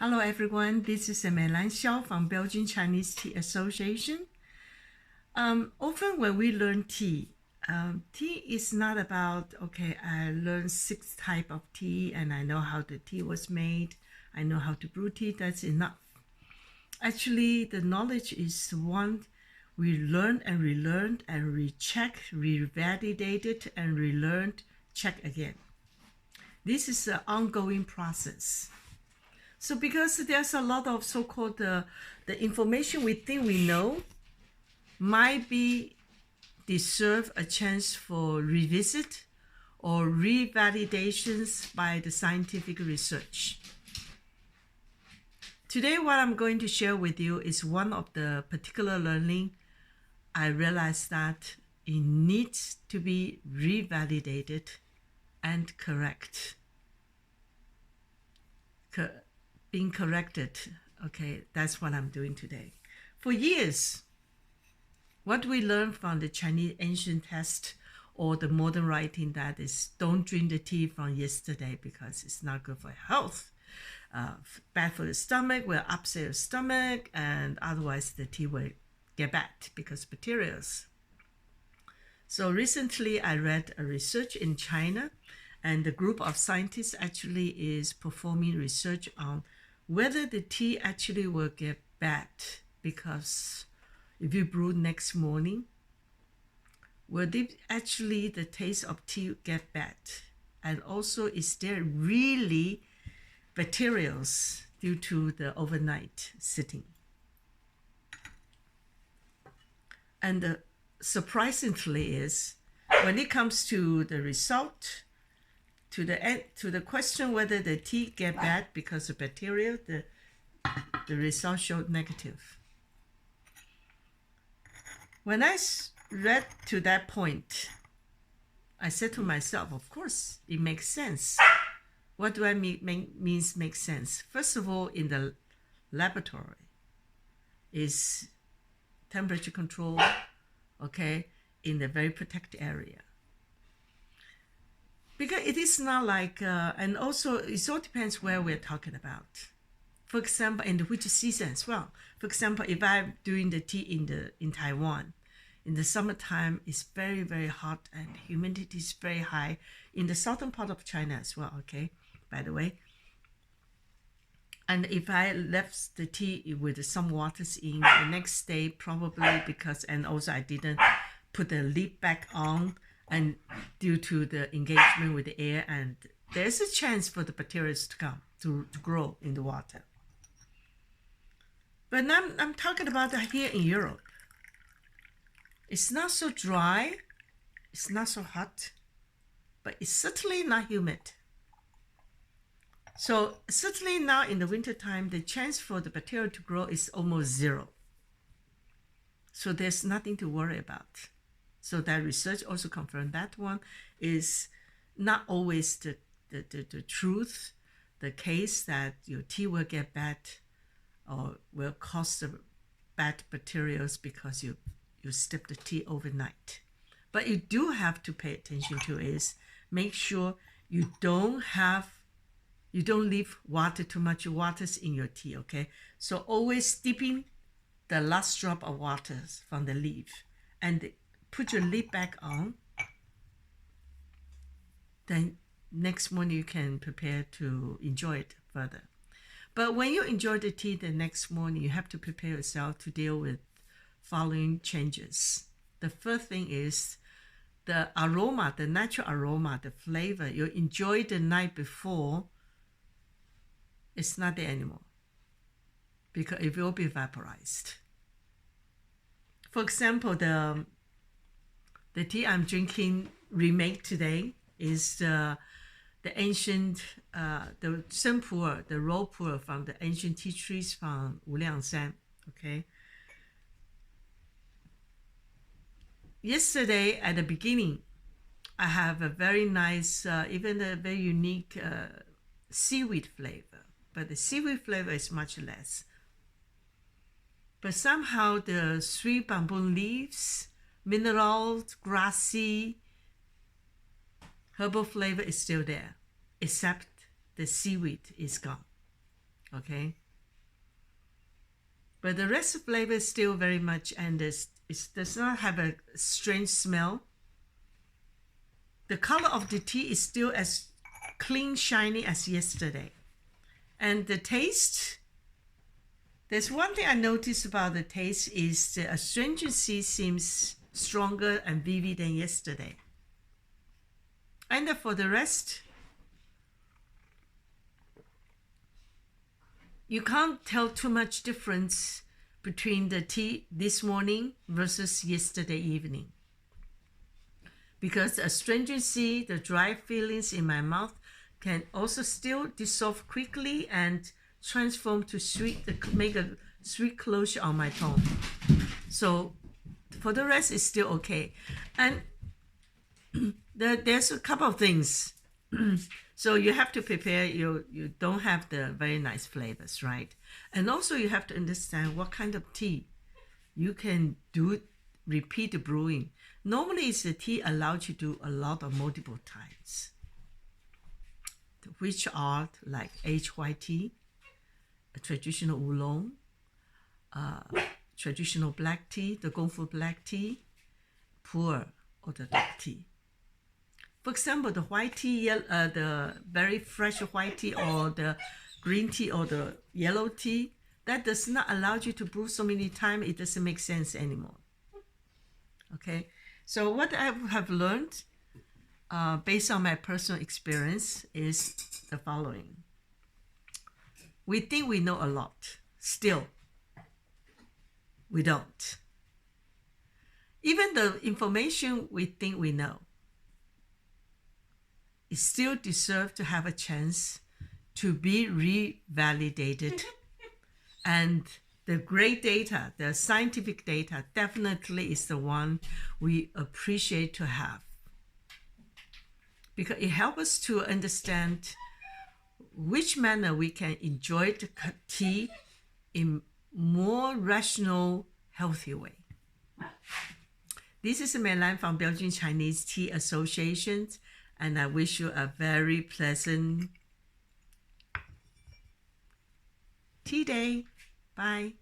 Hello everyone, this is Meilan Xiao from Belgian Chinese Tea Association. Often when we learn tea, tea is not about, okay, I learned 6 types of tea and I know how the tea was made, I know how to brew tea, that's enough. Actually, the knowledge is one we learned and relearned and rechecked, revalidated and relearned, check again. This is an ongoing process. So because there's a lot of so-called the information we think we know might be deserve a chance for revisit or revalidations by the scientific research. Today, what I'm going to share with you is one of the particular learning I realized that it needs to be revalidated and being corrected. Okay, that's what I'm doing today. For years, what we learned from the Chinese ancient text or the modern writing that is don't drink the tea from yesterday because it's not good for health, bad for the stomach, will upset your stomach, and otherwise the tea will get bad because bacteria. So recently I read a research in China, and the group of scientists actually is performing research on whether the tea actually will get bad because if you brew next morning, will actually the taste of tea get bad? And also, is there really bacteria due to the overnight sitting? And surprisingly is, when it comes to the result, to the question whether the tea get bad because of bacteria, the result showed negative. When I read to that point, I said to myself, of course, it makes sense. What do I means make sense? First of all, in the laboratory is temperature control, okay, in a very protected area. Because it is not like, and also it all depends where we're talking about. For example, in which season as well. For example, if I'm doing the tea in Taiwan, in the summertime, it's very, very hot and humidity is very high. In the southern part of China as well, okay, by the way. And if I left the tea with some waters in the next day, probably because, and also I didn't put the lid back on, and due to the engagement with the air, and there's a chance for the bacteria to come to grow in the water. But I'm talking about here in Europe. It's not so dry, it's not so hot, but it's certainly not humid. So certainly now in the wintertime, the chance for the bacteria to grow is almost zero. So there's nothing to worry about. So that research also confirmed that one is not always the truth, the case that your tea will get bad or will cause the bad bacteria because you steep the tea overnight. But you do have to pay attention to is make sure you don't leave too much water in your tea, okay? So always dipping the last drop of water from the leaf and put your lid back on. Then next morning you can prepare to enjoy it further. But when you enjoy the tea the next morning, you have to prepare yourself to deal with following changes. The first thing is the aroma, the natural aroma, the flavor you enjoyed the night before, it's not there anymore because it will be vaporized. For example, the tea I'm drinking remake today is the ancient, the senpu, the raw pu from the ancient tea trees from Wuliangshan, okay? Yesterday at the beginning, I have a very nice, even a very unique seaweed flavor, but the seaweed flavor is much less. But somehow the sweet bamboo leaves, minerals, grassy, herbal flavor is still there, except the seaweed is gone. Okay. But the rest of flavor is still very much, and it does not have a strange smell. The color of the tea is still as clean, shiny as yesterday. And the taste, there's one thing I noticed about the taste is the astringency seems stronger and vivid than yesterday. And for the rest, you can't tell too much difference between the tea this morning versus yesterday evening. Because the astringency, the dry feelings in my mouth can also still dissolve quickly and transform to sweet, make a sweet closure on my tongue. So for the rest, it's still okay. And there's a couple of things. So you have to prepare, you don't have the very nice flavors, right? And also you have to understand what kind of tea you can do, repeat the brewing. Normally it's the tea allows you to do a lot of multiple times, which are like aged white tea, a traditional oolong, traditional black tea, the Gongfu black tea, pu'er, or the dark tea. For example, the white tea, the very fresh white tea, or the green tea, or the yellow tea, that does not allow you to brew so many times. It doesn't make sense anymore. Okay, so what I have learned based on my personal experience is the following. We think we know a lot. Still, we don't. Even the information we think we know, it still deserves to have a chance to be revalidated. And the great data, the scientific data, definitely is the one we appreciate to have. Because it helps us to understand which manner we can enjoy the tea in more rational, healthy way. This is Mei Lan from Belgian Chinese Tea Association, and I wish you a very pleasant tea day. Bye.